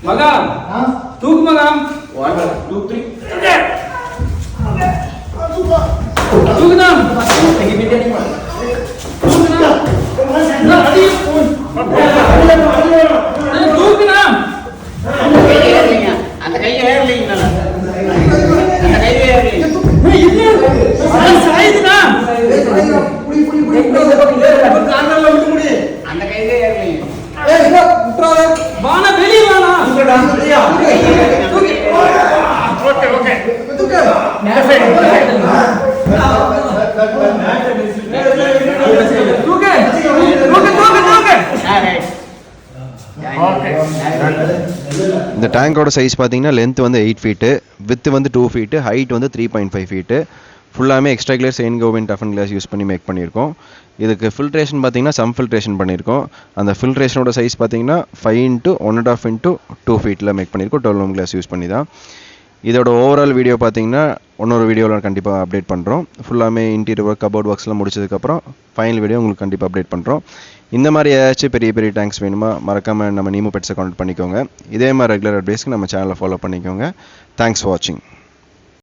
மகா தூக்கு மகா 1 2 3 தூக்குனா இன்னைக்கு பிரியாணி தூக்குனா நான் அடி தூக்குனா அந்த கையில ஏறலீங்க அந்த கையில ஏறலீங்க அந்த கையில ஏறலீங்க இல்ல சாய்துனா புடி கார்னர்ல விட்டு முடி அந்த கையில ஏறலீங்க ஏய் இங்க விட்றாத வானா வெளிய வானா இங்கடா வெளிய ஓகே ஓகே தூக்கு இந்த டேங்கோட சைஸ் பார்த்தீங்கன்னா லென்த் வந்து 8 ஃபீட்டு, வித் வந்து 2 ஃபீட்டு, ஹைட் வந்து 3.5 ஃபீட்டு. ஃபுல்லாமே எக்ஸ்ட்ரா கிளியர் செயின் கோவின் டஃபன் கிளாஸ் யூஸ் பண்ணி மேக் பண்ணியிருக்கோம். இதுக்கு ஃபில்ட்ரேஷன் பார்த்தீங்கன்னா சம் ஃபில்ட்ரேஷன் பண்ணியிருக்கோம். அந்த ஃபில்ட்ரேஷனோட சைஸ் பார்த்தீங்கன்னா 5 × 1.5 × 2 ஃபீட்டில் மேக் பண்ணியிருக்கோம். 12 mm கிளாஸ் யூஸ் பண்ணி தான். இதோட ஓவரால் வீடியோ பார்த்தீங்கன்னா இன்னொரு வீடியோவில் கண்டிப்பாக அப்டேட் பண்ணுறோம். ஃபுல்லாமே இன்டீரியர் ஒர்க் கபோர்ட் ஒர்க்ஸ்லாம் முடிச்சதுக்கப்புறம் ஃபைனல் வீடியோ உங்களுக்கு கண்டிப்பாக அப்டேட் பண்ணுறோம். இந்த மாதிரி ஏதாச்சும் பெரிய பெரிய டேங்க்ஸ் வேணுமா மறக்காமல் நம்ம நீமோ பெட்ஸை கான்டெக்ட் பண்ணிக்கோங்க. இதே மாதிரி ரெகுலர் அப்டேட்ஸ்க்கு நம்ம சேனலை ஃபாலோ பண்ணிக்கோங்க. தேங்க்ஸ் ஃபார் வாட்சிங்.